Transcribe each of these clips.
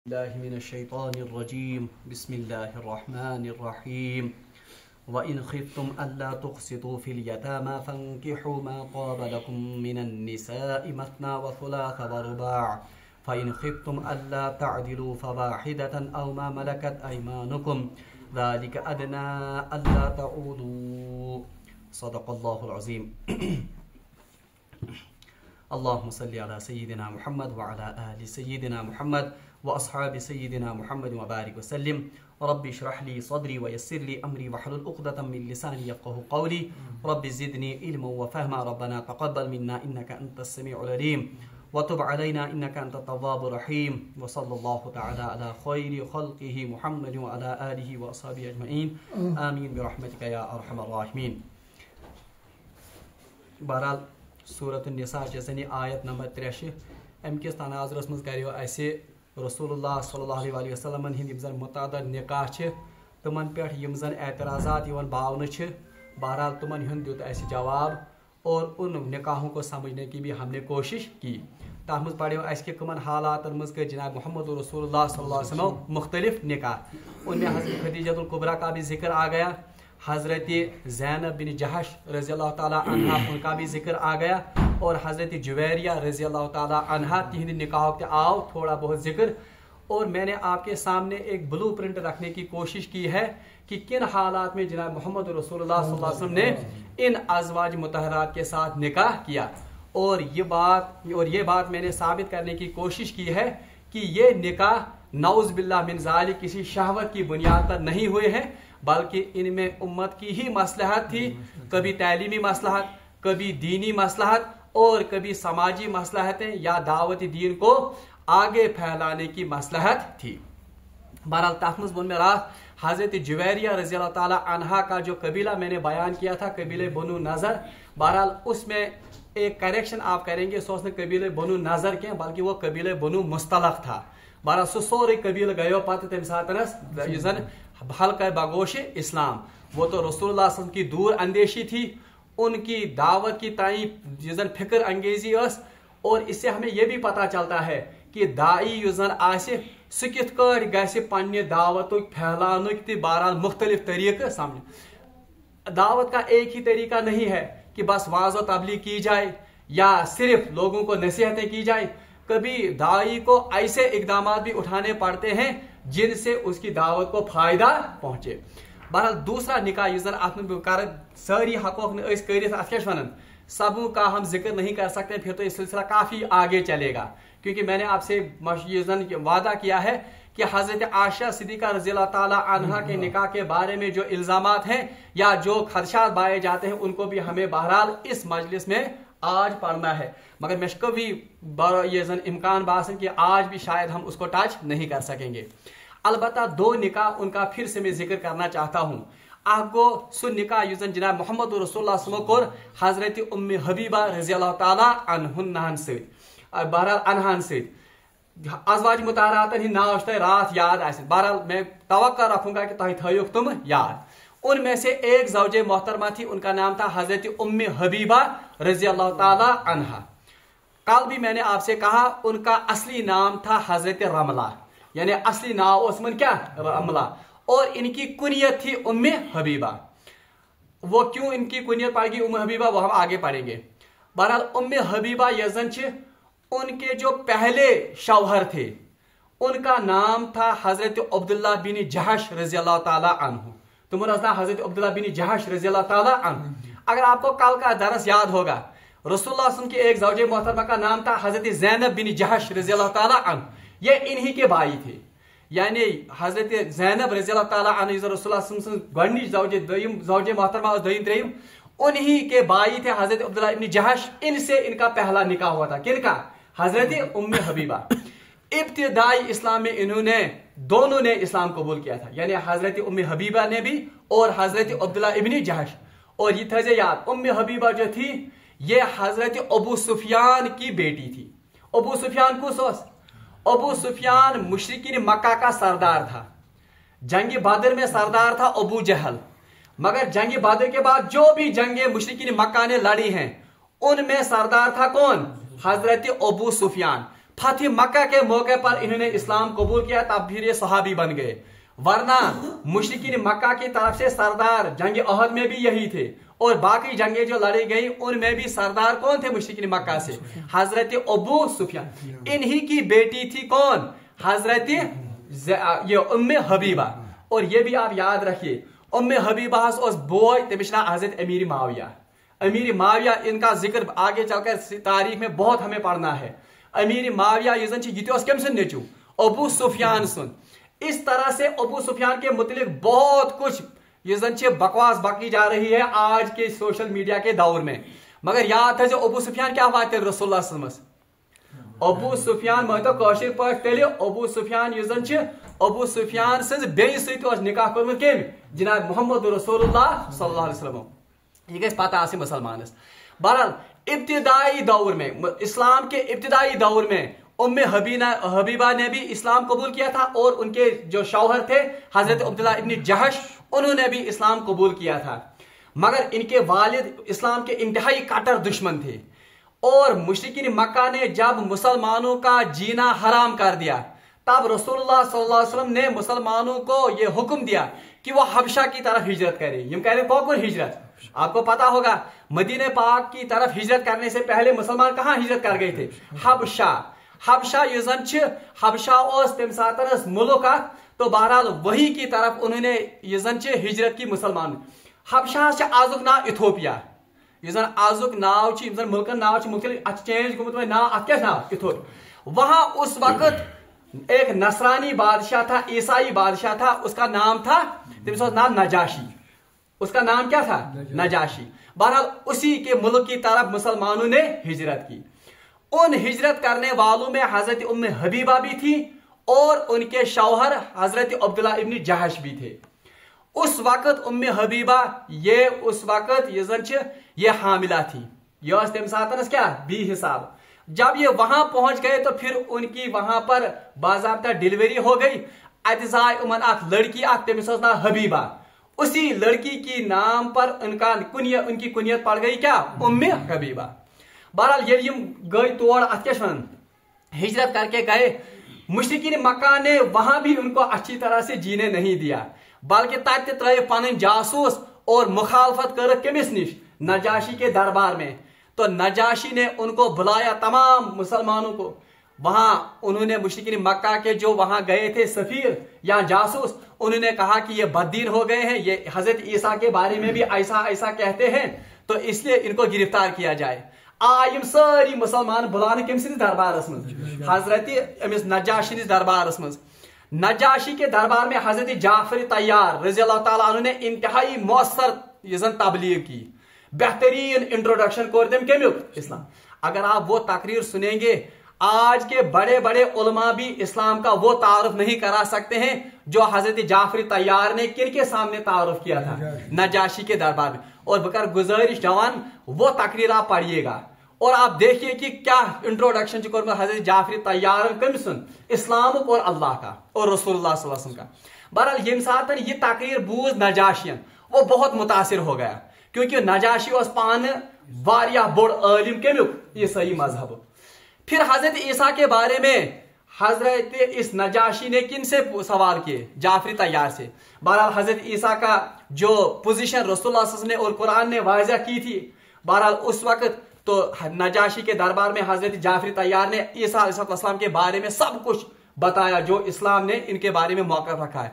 الله من الشيطان الرجيم بسم الله الرحمن الرحيم وإن خفتم ألا تقسطوا في اليتامى فانكحوا ما طاب لكم من النساء مثنى وثلاث ورباع فإن خفتم ألا تعدلوا فواحدة أو ما ملكت أيمانكم ذلك أدنى ألا تعودوا صدق الله العظيم اللهم صل على سيدنا محمد وعلى آل سيدنا محمد وأصحاب سيدنا محمد وبارك وسلم رب اشرح لي صدري ويسر لي أمري واحلل عقدة من لساني يفقهوا قولي رب زدني علما وفهما ربنا تقبل منا إنك أنت السميع العليم وتب علينا إنك أنت التواب الرحيم وصلى الله تعالى على خير خلقه محمد وعلى آله وأصحابه أجمعين آمين برحمتك يا أرحم الراحمين. بہرحال سورۃ النساء جیسے آیت نمبر 83 امہ کس تناظرس مز کریو اسہ رسول اللہ صلی اللہ علیہ وسلم ہند زن متعدد نکاح تمن پہ یم زن اعتراضات باون بہرحال تمن ہند دیت اسہ جواب اور ان نکاحوں کو سمجھنے کی بھی ہم نے کوشش کی. تر مز پڑھو اس کہ کمن حالات مز کر جناب محمد رسول اللہ صلی اللہ علیہ وسلم مختلف نکاح. ان میں حضرت خدیجۃ الکبریٰ کا بھی ذکر آ گیا, حضرت زینب بن جہش رضی اللہ تعالیٰ عنہ ان کا بھی ذکر آ گیا, اور حضرت جویریہ رضی اللہ تعالیٰ عنہ تہند نکاح کے آؤ تھوڑا بہت ذکر. اور میں نے آپ کے سامنے ایک بلو پرنٹ رکھنے کی کوشش کی ہے کہ کن حالات میں جناب محمد رسول اللہ صلی اللہ علیہ وسلم نے ان ازواج مطہرات کے ساتھ نکاح کیا, اور یہ بات میں نے ثابت کرنے کی کوشش کی ہے کہ یہ نکاح نعوذ باللہ من ذالک کسی شہوت کی بنیاد پر نہیں ہوئے ہیں, بلکہ ان میں امت کی ہی مصلحت تھی, کبھی تعلیمی مصلحت, کبھی دینی مصلحت, اور کبھی سماجی مصلحتیں یا دعوت دین کو آگے پھیلانے کی مصلحت تھی. بہرحال تحمز بن میں رات حضرت جویریہ رضی اللہ تعالیٰ عنہ کا جو قبیلہ میں نے بیان کیا تھا, قبیلہ بنو نظر, بہرحال اس میں ایک کریکشن آپ کریں گے, سو اس نے قبیلہ بنو نظر کیا بلکہ وہ قبیلہ بنو مستلق تھا. بہرحال سو سورے قبیلہ گئے پتہ تم ساتنس زن حلقہ بگوش اسلام, وہ تو رسول اللہ صلی اللہ علیہ وسلم کی دور اندیشی تھی, ان کی دعوت کی تائیں زن فکر انگیزی اس, اور اس سے ہمیں یہ بھی پتہ چلتا ہے کہ دائی زن آسے سہ کت کٹ گژھِ پننہِ دعوتک پھیلانک تہ بہرحال مختلف طریقہ سمجھ. دعوت کا ایک ہی طریقہ نہیں ہے کہ بس واعظ و تبلیغ کی جائے یا صرف لوگوں کو نصیحتیں کی جائے, کبھی دائی کو ایسے اقدامات بھی اٹھانے پڑتے ہیں جن سے اس کی دعوت کو فائدہ پہنچے. بہرحال دوسرا نکاح اس زن ات کر ساری حقوق نے کرت ات کیا ونان سبوں کا ہم ذکر نہیں کر سکتے, پھر تو یہ سلسلہ کافی آگے چلے گا, کیونکہ میں نے آپ سے یہ وعدہ کیا ہے کہ حضرت عائشہ صدیقہ رضی اللہ تعالیٰ عنہ کے نکاح کے بارے میں جو الزامات ہیں یا جو خدشات پائے جاتے ہیں ان کو بھی ہمیں بہرحال اس مجلس میں آج پڑھنا ہے, مگر میں کبھی یہ امکان باسن کہ آج بھی شاید ہم اس کو ٹچ نہیں کر سکیں گے. البتہ دو نکاح ان کا پھر سے میں ذکر کرنا چاہتا ہوں. آپ کو سو نکاح یوزن جناب محمد رسول اللہ صلی اللہ علیہ وسلم کو حضرت ام حبیبہ رضی اللہ تعالیٰ عنہن سید, بہرحال عنہن سید ازواج مطہرات ہند ناو رات یاد آسن. بہرحال میں توقع رکھوں گا کہ تہ تھوک تم یاد. ان میں سے ایک زوج محترمہ تھی, ان کا نام تھا حضرت ام حبیبہ رضی اللہ تعالیٰ عنہ. کل بھی میں نے آپ سے کہا ان کا اصلی نام تھا حضرت رملہ, یعنی اصلی نام اسمن کیا رملہ, اور ان کی کنیت تھی ام حبیبہ. وہ کیوں ان کی کنیت پڑ گئی ام حبیبہ وہ ہم آگے پڑھیں گے. بہرحال ام حبیبہ یزن ان کے جو پہلے شوہر تھے ان کا نام تھا حضرت عبداللہ بن جہش رضی اللہ تعالیٰ عنہ. تمہارا نام حضرت عبداللہ بن جہش رضی اللہ تعالیٰ عنہ. اگر آپ کو کل کا درس یاد ہوگا, رسول اللہ صلی اللہ علیہ وسلم کی ایک زوجہ محترمہ کا نام تھا حضرت زینب بن جہش رضی اللہ تعالیٰ عنہ. یہ انہی کے بھائی تھے, یعنی حضرت زینب رضی اللہ تعالیٰ عنہ رسول اللہ صلی اللہ علیہ وسلم گۄڈنِچ زوجہ محترمہ دویم تریم انہی کے بھائی تھے حضرت عبداللہ بن جہش. ان سے ان کا پہلا نکاح ہوا تھا. کن کا؟ حضرت ام حبیبہ. ابتدائی اسلام میں انہوں نے دونوں نے اسلام قبول کیا تھا, یعنی حضرت ام حبیبہ نے بھی اور حضرت عبداللہ ابن جہش. اور یہ تھے یاد, ام حبیبہ جو تھی یہ حضرت ابو سفیان کی بیٹی تھی. ابو سفیان کس اوس؟ ابو سفیان مشرکین مکہ کا سردار تھا. جنگ بدر میں سردار تھا ابو جہل, مگر جنگ بدر کے بعد جو بھی جنگیں مشرکین مکہ نے لڑی ہیں ان میں سردار تھا کون؟ حضرت ابو سفیان. फतह मक्का के मौके पर इन्होंने इस्लाम कबूल किया, तब फिर ये सहाबी बन गए। वरना मुशरिकीन मक्का की तरफ से सरदार जंग अहद में भी यही थे, और बाकी जंगें जो लड़ी गई उनमें भी सरदार कौन थे मुशरिकीन मक्का से? हजरत अबू सुफियान। इन्हीं की बेटी थी कौन? हजरत ये उम्मे हबीबा। और ये भी आप याद रखिए, उम्मे हबीबा बोय तमिश ना हजरत अमीर माविया। अमीर माविया इनका जिक्र आगे चलकर तारीख में बहुत हमें पढ़ना है। अमीर माविया ये कम सुन नेचू अबू सुफियान सुन। इस तरह से अबू सुफियान के मुतलिक बहुत कुछ ये बकवास बकी जा रही है आज के सोशल मीडिया के दौर में। मगर याद है जो अबू सुफियान क्या बात है रसूलुल्लाह सल्लल्लाहु अलैहि वसल्लम। अबू सुफियान मतो कौशिर पर तेल अबू सुफियान ये अबू सुफियान सज बेय सहित निकाह कोरमुत केम जनाब मोहम्मद रसूलुल्लाह सल्लल्लाहु अलैहि वसल्लम। ये गई पता आसे मुसलमानस। बहरहाल इब्तिदाई दौर में, इस्लाम के इब्तिदाई दौर में उम्मे हबीबा ने भी इस्लाम कबूल किया था, और उनके जो शौहर थे हजरत अब्दुल्लाह इब्न जहश उन्होंने भी इस्लाम कबूल किया था। मगर इनके वालिद इस्लाम के इंतहाई कट्टर दुश्मन थे, और मुशरिकीन मक्का ने जब मुसलमानों का जीना हराम कर दिया, तब रसूलुल्लाह सल्लल्लाहु अलैहि वसल्लम ने मुसलमानों को यह हुक्म दिया कि वह हबशा की तरफ हिजरत करें। हम कह रहे कौन हिजरत? आपको पता होगा मदीने पाक की तरफ हिजरत करने से पहले मुसलमान कहां हिजरत कर गए थे? हबशा। हबशा हबशा तम सात मुल्क। तो बहरहाल वही की तरफ उन्होंने हिजरत की मुसलमान। हबशा आजुक नाव इथोपिया। आजुक नाव मुल्कन नाव मुख्तलिफ चेंज गुमुत नाव अत नाव इथोपिया। वहां उस वक्त एक नसरानी बादशाह था, ईसाई बादशाह था, उसका नाम था नाम नजाशी। उसका नाम क्या था? नजाशी। बहरहाल उसी के मुल्क की तरफ मुसलमानों ने हिजरत की। उन हिजरत करने वालों में हजरत उम्मे हबीबा भी थी, और उनके शौहर हजरत अब्दुल्लाह इब्न जहश भी थे। उस वक्त उम्मे हबीबा उस वक्त ये हामिला थी। ये तम सातन क्या बी हिसाब। जब ये वहां पहुंच गए तो फिर उनकी वहां पर बाज़ाब्ता डिलीवरी हो गई। अतजाय उमन लड़की तमिस नाम हबीबा। उसी लड़की की नाम पर उनकी कुनियत पड़ गई क्या? उम्मे हबीबा। बहरहाल ये गई तोड़ हिजरत करके गए। मुशरिकीन मक्का ने वहां भी उनको अच्छी तरह से जीने नहीं दिया, बल्कि तत त्र पन जासूस और मुखालफत कर कमिस निश नजाशी के दरबार में। तो नजाशी ने उनको बुलाया, तमाम मुसलमानों को। वहां उन्होंने मुशरिकीन मक्का के जो वहां गए थे सफीर या जासूस, उन्होंने कहा कि ये बददीन हो गए हैं, ये हजरत ईसा के बारे में भी ऐसा ऐसा कहते हैं, तो इसलिए इनको गिरफ्तार किया जाए। आयम सारी मुसलमान बुलाने कम दरबारस मज हजरत अमिस नजाशी दरबारस मज। नजाशी के दरबार में हजरत जाफर तैयार रज़ी अल्लाह ताला अन्हु ने इंतहाई मौसर तबलीग की, बेहतरीन इंट्रोडक्शन कोर देम केम्युक इस्लाम। अगर आप वो तकरीर सुनेंगे, आज के बड़े बड़े उलमा भी इस्लाम का वो तारुफ नहीं करा सकते हैं जो हजरत जाफर तैयार ने किनके सामने तारुफ किया था? नजाशी के दरबार में। और बकर गुजारिश जवान वो तकरीर आप पढ़िएगा और आप देखिए कि क्या इंट्रोडक्शन हजरत जाफर तैयार कम सुन इस्लाम और अल्लाह का और रसूलुल्लाह सल्लल्लाहु अलैहि वसल्लम का। बहरहाल ये साथ ये तकरीर बूझ नजाशियन वो बहुत मुतासिर हो गया, क्योंकि नजाशी पान वारिया बोड़ आलिम केम्युक ईसाई मजहब। फिर हजरत ईसा के बारे में हजरत इस नजाशी ने किन से सवाल किए? जाफरी तैयार से। बहरहाल हजरत ईसा का जो पोजीशन रसूलुल्लाह सल्लल्लाहु अलैहि वसल्लम ने और कुरान ने वाज़ह की थी, बहरहाल उस वक्त तो नजाशी के दरबार में हजरत जाफरी तैयार ने ईसा अलैहिस्सलाम के बारे में सब कुछ बताया जो इस्लाम ने इनके बारे में मौक़िफ़ रखा है।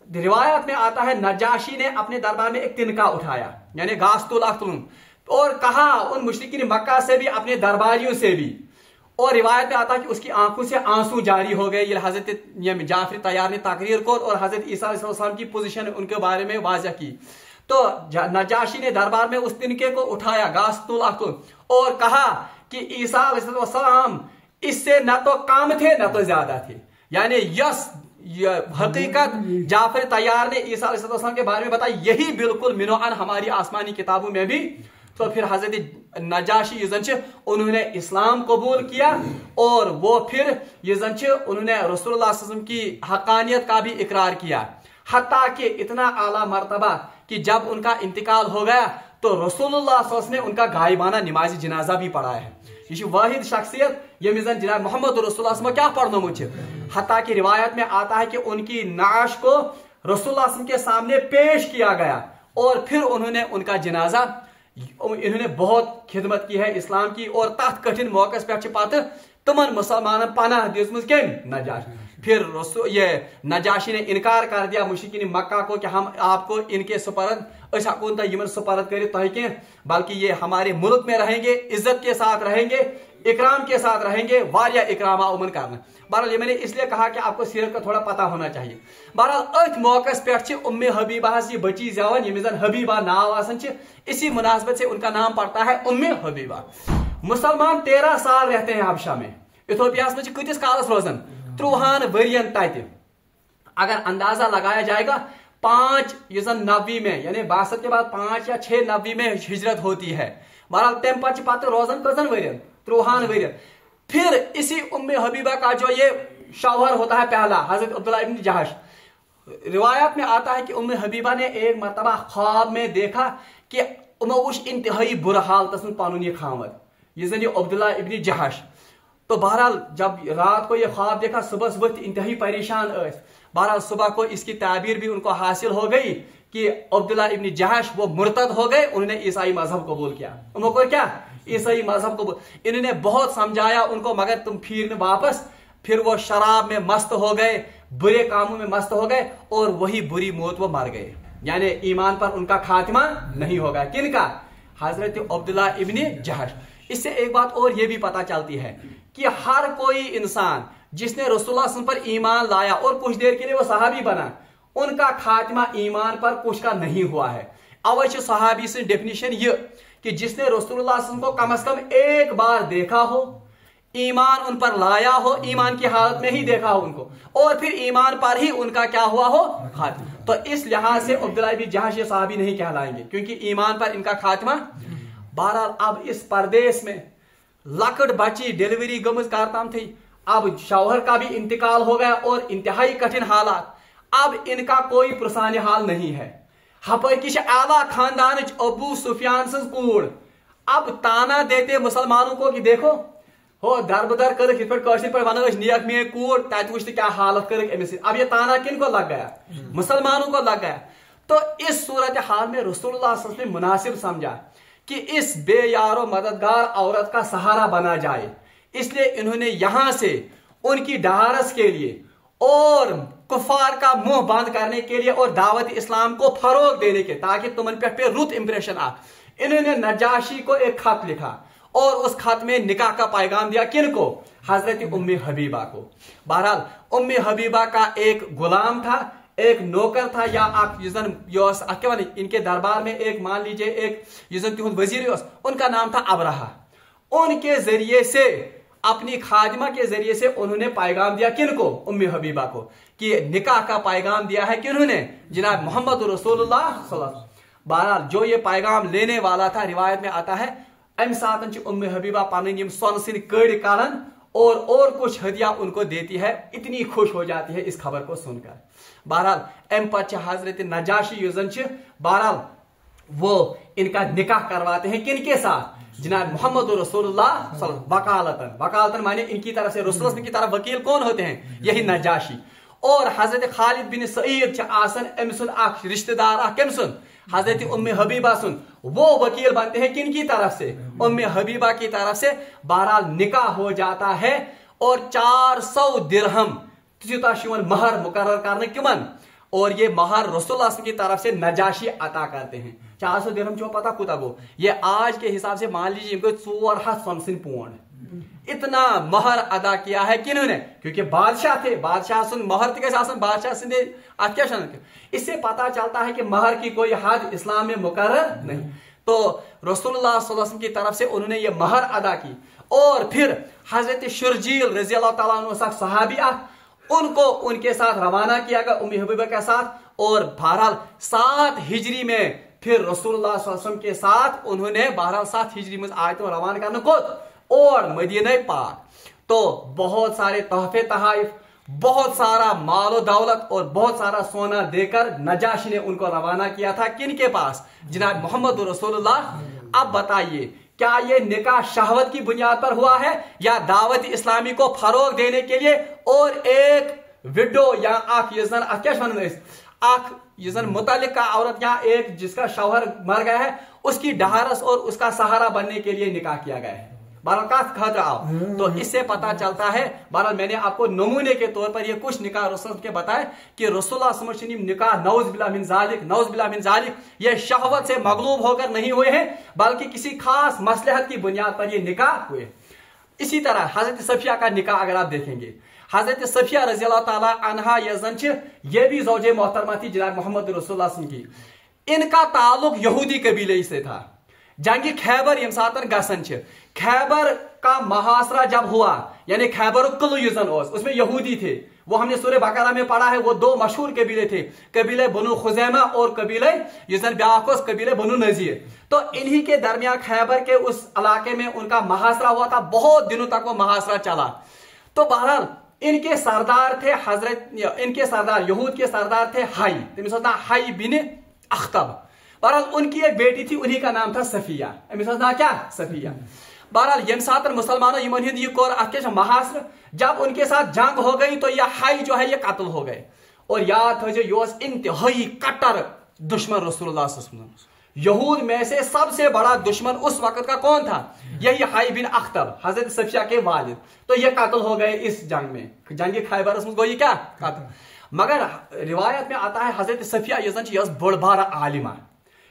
रिवायत में आता है नजाशी ने अपने दरबार में एक तिनका उठाया, यानी गास्तुल अख्तुल, और कहा उन मुशरिकीन मक्का से भी, अपने दरबारियों से भी। और रिवायत में आता है कि उसकी आंखों से आंसू जारी हो गए। ये हजरत जाफर तैयार ने तकरीर को और हजरत ईसा अलैहिस्सलाम की पोजीशन उनके बारे में वाज़ह की। तो नजाशी ने दरबार में उस तिनके को उठाया गास्तुल अख्तुल और कहा कि ईसा अलैहिस्सलाम इससे न तो कम थे न तो ज्यादा थे, यानी हकीकत जाफर तैयार ने ईसा अलैहिस्सलाम के बारे में बताई, यही बिल्कुल मिनोअन हमारी आसमानी किताबों में भी। तो फिर हजरत नजाशी उन्होंने इस्लाम कबूल किया और वो फिर उन्होंने रसूलुल्लाह सल्लल्लाहु अलैहि वसल्लम की हकानियत का भी इकरार किया, हत्ता कि इतना आला मर्तबा कि जब उनका इंतकाल हो गया तो रसूलुल्लाह सल्लल्लाहु अलैहि वसल्लम ने उनका गायबाना नमाज जनाजा भी पढ़ा है। ये वाहिद शख्सियत यमिस जन जनाब मोहम्मद रसूलुल्लाह क्या पढ़नोमुत है। हत्ता कि रिवायत में आता है कि उनकी नाश को रसूलुल्लाह के सामने पेश किया गया और फिर उन्होंने उनका जनाजा, इन्होंने बहुत खिदमत की है इस्लाम की, और तथ कठिन मौके पे पत तमन मुसलमान पनाह दिसम कम नजाशी। फिर ये नजाशी ने इनकार कर दिया मुशरिकीन मक्का को कि हम आपको इनके सुपरद हकोन तमन सुपरद कर कह, बल्कि ये हमारे मुल्क में रहेंगे, इज्जत के साथ रहेंगे, इकराम के साथ रहेंगे, वारिया इकराम उमन करना। बहरहाल ये मैंने इसलिए कहा कि आपको सीरत का थोड़ा पता होना चाहिए। बहरहाल अथ मौके पे उम्मे हबीबा ये बची जवान यमिस जन हबीबा नाव आसान, इसी मुनासबत से उनका नाम पड़ता है उम्मे हबीबा। मुसलमान 13 साल रहते हैं हबशा में। इथोपिया में किस कालस रोजन 30 वरियन तत। अगर अंदाजा लगाया जाएगा 5 90 में, यानी 62 के बाद 5 या 6 90 में हिजरत होती है। बहरहाल तम पत रोजन कजन वरियन 30 वरियन। फिर इसी उम्मे हबीबा का जो ये शौहर होता है पहला, हजरत अब्दुल्ला इब्न जहश, रिवायत में आता है कि उम्मे हबीबा ने एक मरतबा ख्वाब में देखा कि इंतहाई बुरा हाल तस्म पानुन ये खामद, ये जन अब्दुल्ला इब्न जहश। तो बहरहाल जब रात को ये ख्वाब देखा, सुबह सुबह इंतहाई परेशान। बहरहाल सुबह को इसकी ताबीर भी उनको हासिल हो गई कि अब्दुल्ला इब्न जहश वो मुर्तद हो गए, उन्होंने ईसाई मजहब कबूल किया। उनको क्या ईसाई मजहब को इन्होंने बहुत समझाया उनको, मगर तुम फिर वापस। फिर वो शराब में मस्त हो गए, बुरे कामों में मस्त हो गए, और वही बुरी मौत वो मर गए। यानी ईमान पर उनका खात्मा नहीं होगा। किनका? हजरत अब्दुल्ला इब्न जहश। इससे एक बात और ये भी पता चलती है कि हर कोई इंसान जिसने रसूलुल्लाह पर ईमान लाया और कुछ देर के लिए वो सहाबी बना, उनका खात्मा ईमान पर कुछ का नहीं हुआ है। अवश्य सहाबी से डेफिनेशन ये कि जिसने रसूलुल्लाह को कम से कम एक बार देखा हो, ईमान उन पर लाया हो, ईमान की हालत में ही देखा हो उनको, और फिर ईमान पर ही उनका क्या हुआ हो, खात्मा। तो इस लिहाज से अब्दुल्ला इब्न जहश ये सहाबी नहीं कहलाएंगे, क्योंकि ईमान पर इनका खात्मा। बहरहाल अब इस परदेश में लकड़ बची डिलीवरी गमज कारताम थी, अब शौहर का भी इंतकाल हो गया और इंतहाई कठिन हालात। अब इनका कोई पुरसान हाल नहीं है। हपर कि आला खानदान अबू सुफियान सज कूड़ अब ताना देते मुसलमानों को कि देखो हो दरबदर कर वन नेक मे कूड़ तत वुच क्या हालत कर। अब ये ताना किन को लग गया? मुसलमानों को लग गया। तो इस सूरत हाल में रसूलुल्लाह ने मुनासिब समझा कि इस बेयारो मददगार औरत का सहारा बना जाए, इसलिए इन्होंने यहां से उनकी ढारस के लिए और कुफार का मुंह बंद करने के लिए और दावत इस्लाम को फरोग देने के, ताकि तुमन पे रुत इंप्रेशन आ, इन्होंने नजाशी को एक खत लिखा और उस खत में निकाह का पैगाम दिया। किनको? हजरत उम्मे हबीबा को। बहरहाल उम्मे हबीबा का एक गुलाम था, एक नौकर था, या आप इनके दरबार में एक मान लीजिए एक वजीर, उनका नाम था अबरहा। उनके जरिए से, अपनी खादिमा के जरिए से उन्होंने पैगाम दिया। किनको? उम्मे हबीबा को, कि निकाह का पैगाम दिया है किन्होंने? जनाब मोहम्मद रसूलुल्लाह सल्लल्लाहु अलैहि वसल्लम। बहरहाल जो ये पैगाम लेने वाला था, रिवायत में आता है अम सातन उम्मे हबीबा पन सोन सिंह कड़ करन और कुछ हदिया उनको देती है। इतनी खुश हो जाती है इस खबर को सुनकर। बहरहाल अम पे हजरत नजाशी बहरहाल वो इनका निकाह करवाते हैं। किनके साथ? जनाब मोहम्मद रसूलुल्लाह वकालतन। वकालतन माने इनकी तरफ से रसूलुल्लाह की तरफ वकील कौन होते हैं? यही नजाशी। और हजरत खालिद बिन सईद आसन अमसुन रिश्तेदार कमसुन हजरत उम्मे हबीबा सुन, वो वकील बनते हैं किनकी तरफ से? उम्मे हबीबा की तरफ से। बहरहाल निकाह हो जाता है और 400 दिरहम महर मुकर्रर करने किमन, और ये महर रसूलुल्लाह की तरफ से नजाशी अता करते हैं। 400 दिरहम जो पता कुता वो, ये आज के हिसाब से मान लीजिए इनको 4 सोन पौंड इतना महर अदा किया है। किन्होंने? क्योंकि बादशाह थे, बादशाह सुन महर थे बादशाह सिंधे क्या। इससे पता चलता है कि महर की कोई हद इस्लाम में मुकर्रर नहीं। तो रसूलुल्लाह सल्लल्लाहु अलैहि वसल्लम की तरफ से उन्होंने ये महर अदा की। और फिर हजरत शुरजील रज़ी अल्लाह तआला अन्हु सहाबिया, उनको उनके साथ रवाना किया गया उम्मे हबीबा के साथ। और बहरहाल 7 हिजरी में फिर रसूलुल्लाह सल्लल्लाहु अलैहि वसल्लम के साथ उन्होंने बहरहाल 7 हिजरी में आए तो रवाना करने को और मदीना पाक। तो बहुत सारे तोहफे तहाइफ, बहुत सारा मालो दौलत और बहुत सारा सोना देकर नजाशी ने उनको रवाना किया था। किन के पास? जनाब मोहम्मद रसूलुल्लाह। अब बताइए क्या ये निकाह शहवत की बुनियाद पर हुआ है या दावत इस्लामी को फरोग देने के लिए, और एक विडो या मुतल्लिका औरत या एक जिसका शौहर मर गया है उसकी ढारस और उसका सहारा बनने के लिए निकाह किया गया है। बहरहाल का खतरा आओ तो इससे पता चलता है। बहरहाल मैंने आपको नमूने के तौर पर ये कुछ निकाह रसूल के बताए कि रसूलुल्लाह सल्लल्लाहु अलैहि वसल्लम निकाह नौज बिल्लाह मिन जालिक ये शहवत से मगलूब होकर नहीं हुए हैं, बल्कि किसी खास मसलहत की बुनियाद पर ये निकाह हुए। इसी तरह हजरत सफिया का निकाह अगर आप देखेंगे, हजरत सफिया रज़ी अल्लाह ताला अन्हा ये भी ज़ौजे मोहतरमा थी जनाब मोहम्मद रसूलुल्लाह सल्लल्लाहु अलैहि वसल्लम की। इनका ताल्लुक यहूदी कबीले से था। जंगी खैबर यम सातन गसन खैबर का महासरा जब हुआ, यानी खैबर कुल उसमें यहूदी थे, वो हमने सूरह बकरा में पढ़ा है। वो दो मशहूर कबीले थे, कबीले बनु खुजैमा और कबीले ब्याकोस कबीले बनु नजीर। तो इन्हीं के दरमियान खैबर के उस इलाके में उनका महासरा हुआ था, बहुत दिनों तक वो महासरा चला। तो बहरहाल इनके सरदार थे इनके सरदार यहूद के सरदार थे हाई बिन अख्तब। बहरहाल उनकी एक बेटी थी, उन्हीं का नाम था सफिया। क्या सफिया। बहरहाल यम सातन मुसलमानों यह महासर जब उनके साथ जंग हो गई तो यह हाई जो है ये कत्ल हो गए। और याद हो जो इंतहाई कट्टर दुश्मन रसूलुल्लाह सल्लल्लाहु अलैहि वसल्लम। यहूद में से सबसे बड़ा दुश्मन उस वक्त का कौन था? यही हाई बिन अख्तब, हजरत सफिया के वालिद। तो ये कत्ल हो गए इस जंग में, जंग खैबर ये क्या कत्ल। मगर रिवायत में आता है हजरत सफिया ये बड़ आलिमा,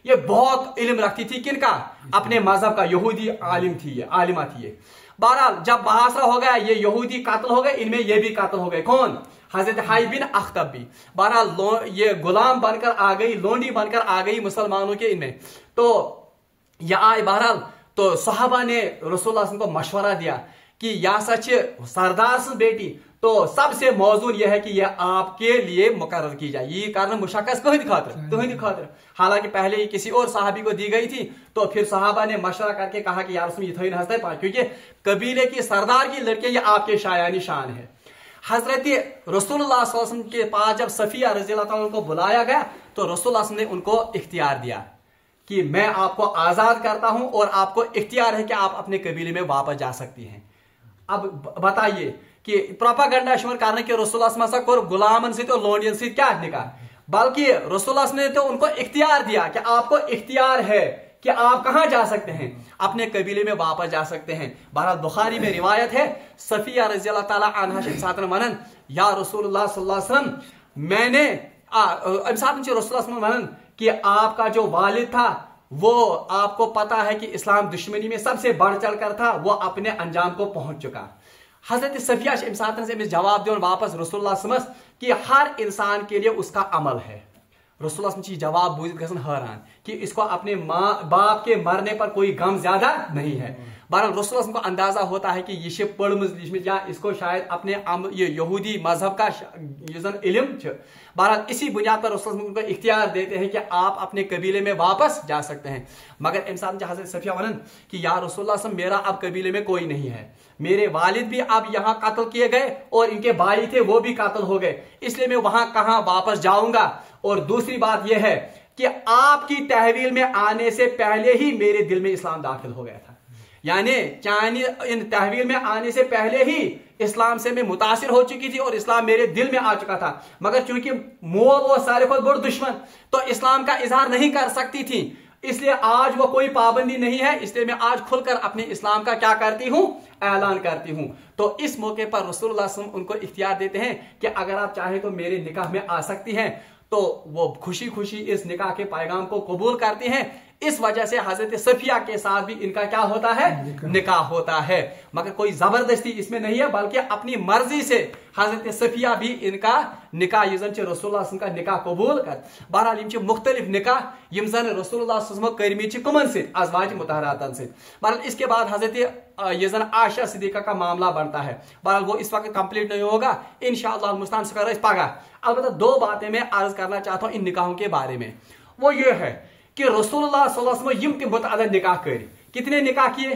ये बहुत इल्म रखती थी। किनका? अपने मजहब का। यहूदी आलिम थी, ये आलिमा थी ये। बहरहाल जब महासरा हो गया, ये यहूदी कातिल हो गए, इनमें ये भी कातिल हो गए। कौन? हजरत हाई बिन अख्तब भी। बहरहाल ये गुलाम बनकर आ गई, लोंडी बनकर आ गई मुसलमानों के इनमें। तो यह आए बहरहाल, तो सहाबा ने रसूलुल्लाह को मशवरा दिया कि या सच सरदार से बेटी, तो सबसे मौजूद यह है कि यह आपके लिए मुकर्रर की जाए। ये कारण मुशक्कस खातिर। हालांकि पहले ही किसी और सहाबी को दी गई थी, तो फिर सहाबा ने मशवरा करके कहा कि यार उसमें ये हंसते पा, क्योंकि कबीले की सरदार की लड़के ये आपके शायानी शान है। हजरत रसूलुल्लाह सल्लल्लाहु अलैहि वसल्लम के पास जब सफिया रज़ी अल्लाह ताला को बुलाया गया तो रसूलुल्लाह ने उनको इख्तियार दिया कि मैं आपको आजाद करता हूं और आपको इख्तियार है कि आप अपने कबीले में वापस जा सकती हैं। अब बताइए कि प्रोपागेंडा शुरू करने के रसूलुल्लाह को गुलामन से तो लोंडियन से क्या निकाह, बल्कि रसूलुल्लाह ने तो उनको इख्तियार दिया कि आपको इख्तियार है कि आप कहां जा सकते हैं, अपने कबीले में वापस जा सकते हैं। बहरहाल बुखारी में रिवायत है, सफिया रज़ी अल्लाह ताला अन्हा से साथन मनन या रसूलुल्लाह सल्लल्लाहु अलैहि वसल्लम, मैंने रसूलुल्लाह मनन कि आपका जो वालिद था वो आपको पता है कि इस्लाम दुश्मनी में सबसे बढ़ चढ़ कर था, वो अपने अंजाम को पहुंच चुका। हजरत सफिया से जवाब दे वापस रसूलुल्लाह कि हर इंसान के लिए उसका अमल है। रसूलुल्लाह जवाब बूझ हैरान कि इसको अपने माँ बाप के मरने पर कोई गम ज्यादा नहीं है। बहरहाल रसूलुल्लाह को अंदाजा होता है कि ये पढ़ या इसको शायद अपने ये यहूदी मजहब का इल्म। बहरहाल इसी बुनियाद पर रसूलुल्लाह उनको इख्तियार देते हैं कि आप अपने कबीले में वापस जा सकते हैं। मगर इंसान हजरत सफिया वनन कि या रसूलुल्लाह मेरा अब कबीले में कोई नहीं है, मेरे वालिद भी अब यहाँ कत्ल किए गए और इनके भाई थे वो भी कत्ल हो गए, इसलिए मैं वहां कहां वापस जाऊंगा। और दूसरी बात यह है कि आपकी तहवील में आने से पहले ही मेरे दिल में इस्लाम दाखिल हो गया था, यानी इन तहवील में आने से पहले ही इस्लाम से मैं मुतासिर हो चुकी थी और इस्लाम मेरे दिल में आ चुका था। मगर चूंकि मोल वो सारे खुद बड़ दुश्मन, तो इस्लाम का इजहार नहीं कर सकती थी, इसलिए आज वो कोई पाबंदी नहीं है, इसलिए मैं आज खुलकर अपने इस्लाम का क्या करती हूं, ऐलान करती हूं। तो इस मौके पर रसूलुल्लाह उनको इख्तियार देते हैं कि अगर आप चाहें तो मेरे निकाह में आ सकती हैं। तो वो खुशी खुशी इस निकाह के पैगाम को कबूल करती हैं। इस वजह से हजरत सफिया के साथ भी इनका क्या होता है, निकाह होता है। मगर कोई जबरदस्ती इसमें नहीं है, बल्कि अपनी मर्जी से हजरत सफिया भी इनका निकाह रसूलुल्लाह का निकाह कबूल कर। बहरहाल यम मुख्तलिफ निकाह यम जन रसूलुल्लाह करमी कमन से अज़वाज मुतहरातन से। बहरहाल इसके बाद हजरत आयशा सिद्दीक़ा का मामला बनता है। बहरहाल वो इस वक्त कंप्लीट नहीं होगा, इंशाअल्लाह मुस्तान से कर पगा। अलबत्ता दो बातें मैं अर्ज करना चाहता हूं इन निकाहों के बारे में। वो ये है कि रसूलुल्लाह सल्लल्लाहु अलैहि वसल्लम यम मुतअद्दिद निकाह करे। कितने निकाह किए?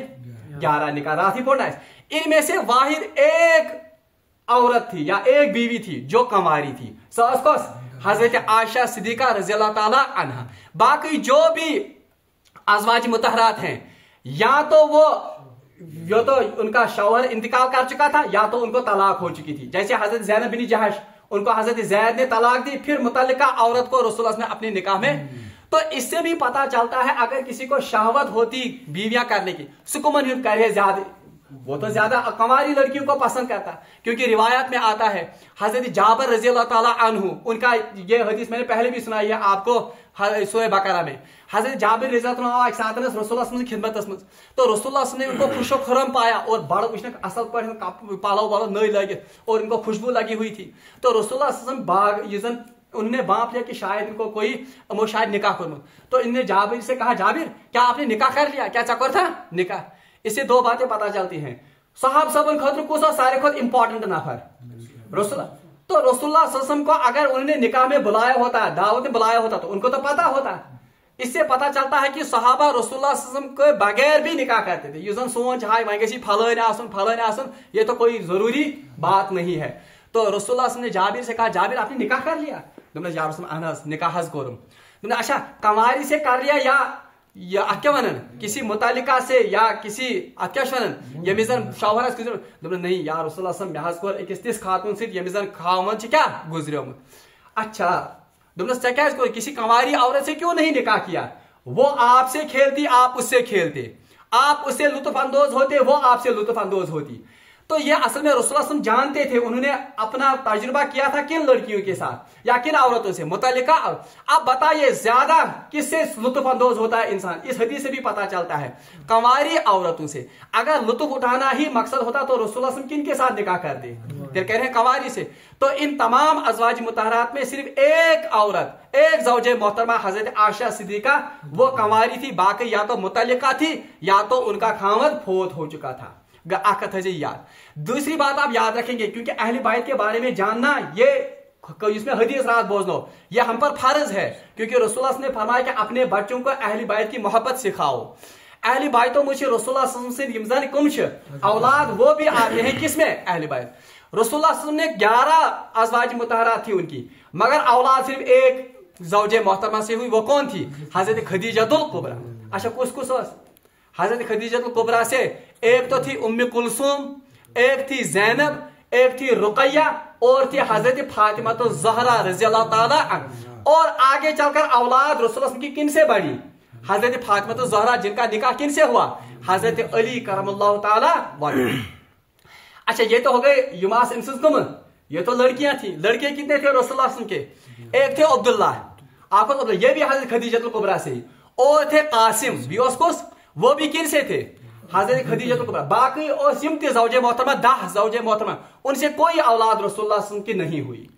11 निकाह। रात ही पढ़ना है। इनमें से वाहिद एक औरत थी या एक बीवी थी जो कंवारी थी, हजरत आयशा सिद्दीक़ा रज़ी अल्लाह ताला अन्हा। बाकी जो भी अज़वाज मुतहरात हैं या तो वो यो तो उनका शौहर इंतकाल कर चुका था या तो उनको तलाक हो चुकी थी। जैसे हजरत ज़ैनब बिन जहश, उनको हजरत ज़ैद ने तलाक दी, फिर मुतल्लिका औरत को रसूलुल्लाह ने अपने निकाह में। तो इससे भी पता चलता है अगर किसी को शहवत होती बीवियां करने की, सुकुमन करे ज्यादा, वो तो ज्यादा कंवारी लड़कियों को पसंद करता, क्योंकि रिवायत में आता है हजरत जाबिर रज़ी अल्लाह ताला अन्हु, उनका ये हदीस मैंने पहले भी सुनाई है आपको सूरह बकरा में। हजरत जाबिर रज़ी अल्लाह एक साथ रसूलुल्लाह की खिदमत में, तो रसूलुल्लाह ने उनको खुशो खुरम पाया और बड़ उसने असल पर पालो वालो नई लगे और इनको खुशबू लगी हुई थी। तो रसूलुल्लाह बाग ये उन्होंने बाप लिया कि शायद इनको कोई शायद निकाह करूं, तो इनने जाबिर से कहा, जाबिर क्या आपने निकाह कर लिया, क्या चक्कर था निकाह। इससे दो बातें पता चलती हैं, साहब सबन खतर कुछ सारे खुद इंपॉर्टेंट नफर रसूलुल्लाह। तो रसूलुल्लाह सल्लल्लाहु अलैहि वसल्लम को अगर उन्होंने निकाह में बुलाया होता, दावत में बुलाया होता, तो उनको तो पता होता। इससे पता चलता है कि सहाबा रसूलुल्लाह सल्लल्लाहु अलैहि वसल्लम के बगैर भी निकाह करते थे। ये सोच हाय वह गई फलान आसन, ये तो कोई जरूरी बात नहीं है। तो रसूलुल्लाह ने जाबिर से कहा, जाबिर आपने निकाह कर लिया? निकाह करूं। अच्छा कंवारी से कर लिया या क्या वन किसी मुतालिका से या किसी क्या वन ये शौहर नहीं यार रसूलुल्लाह महज कोर अकिस तिस खातून सम खावन क्या गुजरियोमुत। अच्छा दोपस क्या किसी कंवारी औरत से क्यों नहीं निकाह किया? वो आपसे खेलती, आप उससे खेलते, आप उससे लुत्फ अंदोज होते, वो आपसे लुत्फ अंदोज होती। तो ये असल में रसूलुल्लाह जानते थे, उन्होंने अपना तजुर्बा किया था किन लड़कियों के साथ या किन औरतों से मुतल्लिका। अब बताइए ज्यादा किससे लुत्फ अंदोज होता है इंसान? इस हदीस से भी पता चलता है कंवारी औरतों से। अगर लुत्फ उठाना ही मकसद होता तो रसूलुल्लाह किन के साथ निकाह करते? फिर कह रहे हैं कंवारी से। तो इन तमाम अज़वाज मुतहरात में सिर्फ एक औरत, एक ज़ौजे मोहतरमा हजरत आयशा सिद्दीका, वो कंवारी थी, बाकी या तो मुतल्लिका थी या तो उनका खावंद फोत हो चुका था। याद। दूसरी बात आप याद रखेंगे, क्योंकि अहले बैत के बारे में जानना ये इसमें हदीस रात बोझनो ये हम पर फर्ज है, क्योंकि रसूलुल्लाह ने फरमाया कि अपने बच्चों को अहले बैत की मोहब्बत सिखाओ। अहले बैत तो मुझे रसूलुल्लाह से कुम औलाद वो भी आते हैं किसमें? अहले बैत। रसूलुल्लाह ने 11 अज़वाज मुतहरात थी उनकी, मगर औलाद सिर्फ एक ज़ौजे मोहतरमा से हुई। वो कौन थी? हजरत खदीजतुल कुबरा। अच्छा कुस हजरत खदीजतुल कुबरा से एक तो थी उम्मे कुलसूम, एक थी ज़ैनब, एक थी रुकैया और थी हजरत फातिमा तो ज़हरा रज़ी अल्लाह ताला अन्हा। और आगे चलकर औलाद रसूलुल्लाह की किन से बढ़ी? हजरत फातिमा तो ज़हरा, जिनका निकाह किन से हुआ? हजरत अली करमल्लाहु ताला वजह। अच्छा ये तो हो गए युमास इंसुम, ये तो लड़कियां थी। लड़के कितने थे रसूलुल्लाह के? एक थे अब्दुल्ला, आपको ये भी हजरत खदीजतुल कुबरा से, और थे कासिम बियोस्कोस, वो भी किन से थे? हजरत खदीजतुल कुबरा। बाकी और सिमती ज़ौजे मोहतरमा 10 ज़ौजे मोहतरमा, उनसे कोई औलाद रसूलुल्लाह की नहीं हुई।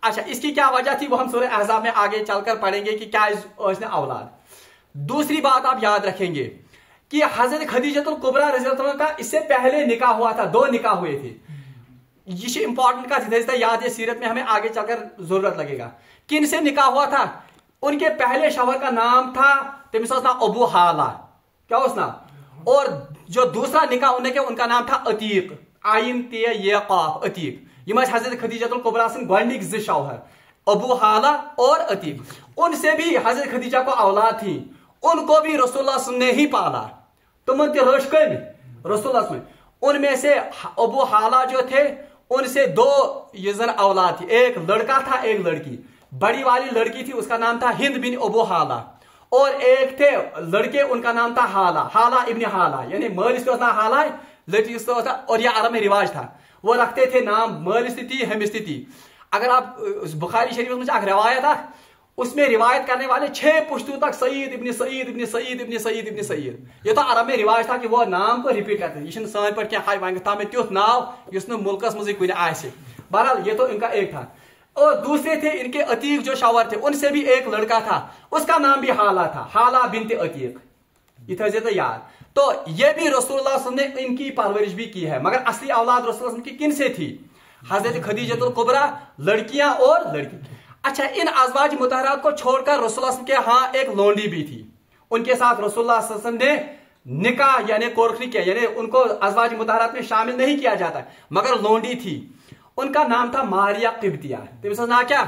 अच्छा इसकी क्या वजह थी वो हम सूरह अहज़ाब में आगे चलकर पढ़ेंगे कि क्या इसने औलाद। दूसरी बात आप याद रखेंगे कि हजरत खदीजतुल कुबरा रज़ी अल्लाह अन्हा का इससे पहले निकाह हुआ था, 2 निकाह हुए थे। ये इंपॉर्टेंट का याद है, सीरत में हमें आगे चलकर जरूरत लगेगा। किन से निकाह हुआ था? उनके पहले शौहर का नाम था अबू हाला, क्या उसना, और जो दूसरा निकाह उनके उनका नाम था अतीक, आइन ते ये काफ अतीक। ये हजरत खदीजतुल कुबरा से गोडनिक 2 शौहर अबू हाला और अतीक। उनसे भी हजरत खदीजा को औलाद थी, उनको भी रसूलुल्लाह ने ही पाला। तुम रसूलुल्लाह में उनमें से अबू हाला जो थे उनसे 2 औलाद थी, एक लड़का था एक लड़की। बड़ी वाली लड़की थी उसका नाम था हिंद बिन अबू हाला, और एक थे लड़के उनका नाम था हाला, हाला इब्न हाला, यानी मलिस का हाला, लड़की था। और यह अरब में रिवाज था, वो रखते थे नाम मलिस थी हमिस थी। अगर आप बुखारी शरीफ में एक रिवायत है, उसमें रिवायत करने वाले 6 पुश्तों तक सईद इब्न सईद इब्न सईद इब्न सईद इब्न सईद। ये तो अरब में रिवाज था कि वो नाम को रिपीट करते थे। ये सान पे क्या वे तुथ नाव इस मुल्कस मज कुछ आसे। बहरहाल ये तो इनका एक था। और दूसरे थे इनके अतीक जो शौहर थे, उनसे भी एक लड़का था, उसका नाम भी हाला था, हाला बिनते अतीक। इतना तो याद। तो ये भी रसूलुल्लाह ने इनकी परवरिश भी की है, मगर असली औलाद रसूलुल्लाह की किन से थी? हजरत खदीजतुल कुबरा, लड़कियां और लड़की। अच्छा इन अज़वाज मुतहरात को छोड़कर रसूलुल्लाह के यहाँ एक लोंडी भी थी, उनके साथ रसूलुल्लाह ने निकाह यानी कोरखरी किया, यानी उनको अज़वाज मुतहरात में शामिल नहीं किया जाता, मगर लोंडी थी। उनका नाम था मारिया किब्तिया। ना क्या?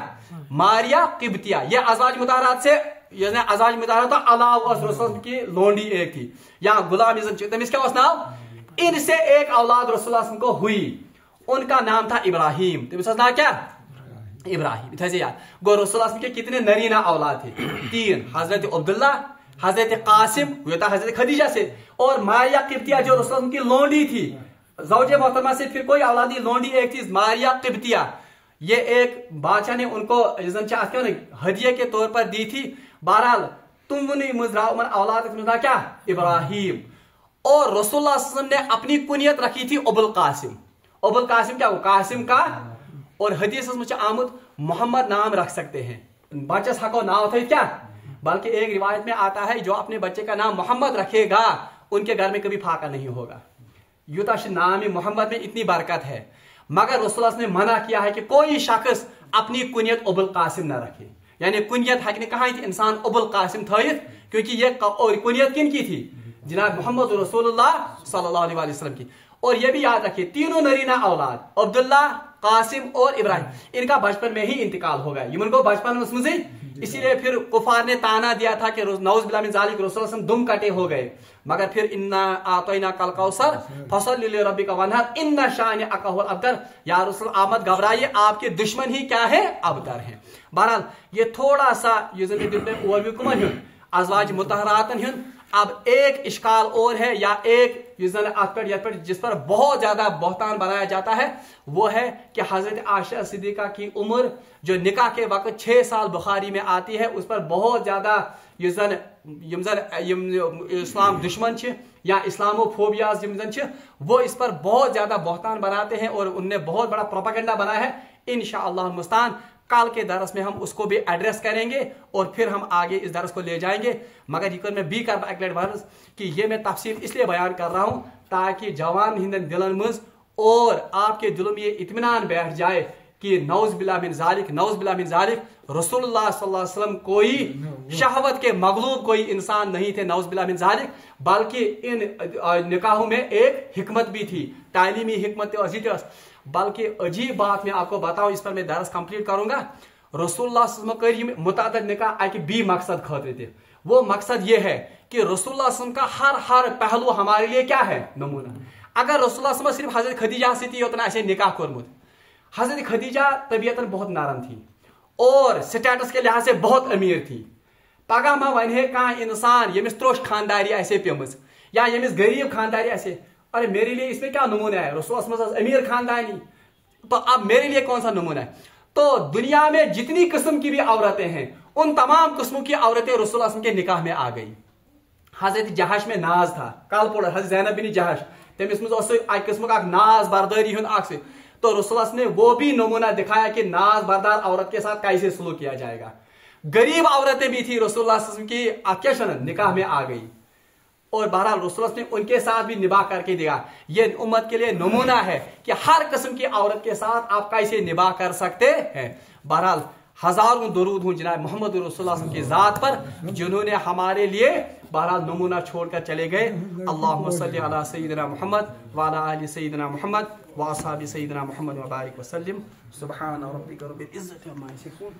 मारिया किब्तिया। यह अज़वाज मुतहरात से ये अजाज मुतारा तो अलाव रसूल की लोंडी एक थी या गुलाम तमिस क्या नाव, इनसे एक औलाद रसूल को हुई, उनका नाम था इब्राहिम। तमिस नाम क्या, इब्राहिम। थे याद गो रसूल के कितने नरीना औलाद थे, 3, हजरत अब्दुल्ला, हजरत कासिम हुआ था हजरत खदीजा से, और मारिया किब्तिया जो रसूल की लोंडी थी, ज़ौजे मोहतरमा से फिर कोई औलादी लोंडी एक थी मारिया किब्तिया। ये एक बादशाह ने उनको हदिये के तौर पर दी थी। बहरहाल तुम मुजरा औलाद क्या, इब्राहिम। और रसूलुल्लाह ने अपनी कुनियत रखी थी अबुल कासिम। अबुल कासिम क्या, कासिम का, और हदीस में आमद मोहम्मद नाम रख सकते हैं, बच्चस हको नाम थे क्या, बल्कि एक रिवायत में आता है जो अपने बच्चे का नाम मोहम्मद रखेगा उनके घर में कभी फाका नहीं होगा। यूता नाम मोहम्मद में इतनी बरकत है, मगर रसूलुल्लाह ने मना किया है कि कोई शख्स अपनी कुनियत अबुल कासिम न रखे, यानी कुनियत है कि कहा इंसान अबुल कासिम थयत, क्योंकि ये कुनियत किन की थी, जनाब मोहम्मद रसूलुल्लाह सल्लल्लाहु अलैहि वसल्लम की। और ये भी याद रखिए तीनों नरीना औलाद अब्दुल्ला, कासिम और इब्राहिम, इनका बचपन में ही इंतकाल हो गया, इनको बचपन में, इसीलिए फिर कुफार ने ताना दिया था कि नौज बिल्लाह मिन ज़ालिक रसूल दुम कटे हो गए। मगर फिर इन्ना आतैना कल कौसर फसल्लि लिरब्बिका वनहर इन्ना शानिअका हुवल अबतर, या रसूल आमद घबराइए आपके दुश्मन ही क्या है, अबतर है। बहरहाल ये थोड़ा सा ओवरव्यू कुमन अज़वाज मुतहरातन हुन। अब एक इश्काल और है, या एक जिस पर बहुत ज्यादा बहतान बनाया जाता है, वो है कि हजरत आयशा सिद्दीका की उम्र जो निकाह के वक्त 6 साल बुखारी में आती है, उस पर बहुत ज्यादा इस्लाम दुश्मन या इस्लामोफोबियाज वो इस पर बहुत ज्यादा बहतान बनाते हैं और उनने बहुत बड़ा प्रोपेगेंडा बनाया है। इंशाअल्लाह मुस्तान कल के दरस में हम उसको भी एड्रेस करेंगे और फिर हम आगे इस दरस को ले जाएंगे। मगर ये मैं बी कर कि ये मैं तफसील इसलिए बयान कर रहा हूँ ताकि जवान हिंदन दिलन मज और आपके दिलों में ये इत्मीनान बैठ जाए कि नौज बिल्लाह मिन ज़ालिक रसूलुल्लाह सल्लल्लाहु अलैहि वसल्लम कोई शहवत के मगलूब कोई इंसान नहीं थे, नौज बिल्लाह मिन ज़ालिक, बल्कि इन निकाहों में एक हिकमत भी थी, तालीमी हिकमत अजीज। बल्कि अजीब बात मैं आपको बताऊं, इस पर मैं दरस कंप्लीट करूंगा। रसूलुल्लाह मुतादिद निकाह एक बी मकसद खातिर थे। वो मकसद ये है कि रसूलुल्लाह का हर पहलू हमारे लिए क्या है, नमूना। अगर रसूलुल्लाह सिर्फ हजरत खदीजा से थी उतना ऐसे निकाह कुर्मुत, हजरत खदीजा तबीयतन बहुत नरम थी और स्टेटस के लिहाज से बहुत अमीर थी। पगह मा वन कह इंसान यमिस त्रोश खानदारी ऐसे पेमज या यमिस गरीब खानदारी ऐसे, अरे मेरे लिए इसमें क्या नमूना है, रसूल अमीर खानदानी, तो अब मेरे लिए कौन सा नमूना है। तो दुनिया में जितनी किस्म की भी औरतें हैं उन तमाम किस्मों की औरतें रसूल के निकाह में आ गई। हजरत जहाश में नाज था, कल पोड़ हजरत ज़ैनब बिन जहाश, तमिस किस्म का नाज बर्दारी से, तो रसूल ने वो भी नमूना दिखाया कि नाज बरदार औरत के साथ कैसे सलूक किया जाएगा। गरीब औरतें भी थी रसूल की निकाह में आ गई और बहरहाल रसूल ने उनके साथ भी निभा करके दिया। ये उम्मत के लिए नमूना है कि हर किस्म की औरत के साथ आप कैसे निभा कर सकते हैं। बहरहाल हजारों दरूद हूं जनाब मोहम्मद रसूलुल्लाह की जात पर जिन्होंने हमारे लिए बहरहाल नमूना छोड़कर चले गए। अल्लाहुम्मा सल्ली अला सय्यिदिना मुहम्मद व अला आलि सय्यिदिना मुहम्मद व असहाबि सय्यिदिना मुहम्मद व बारिक वसल्लिम। सुब्हान रब्बिका रब्बिल इज्जति अम्मा यसिफून।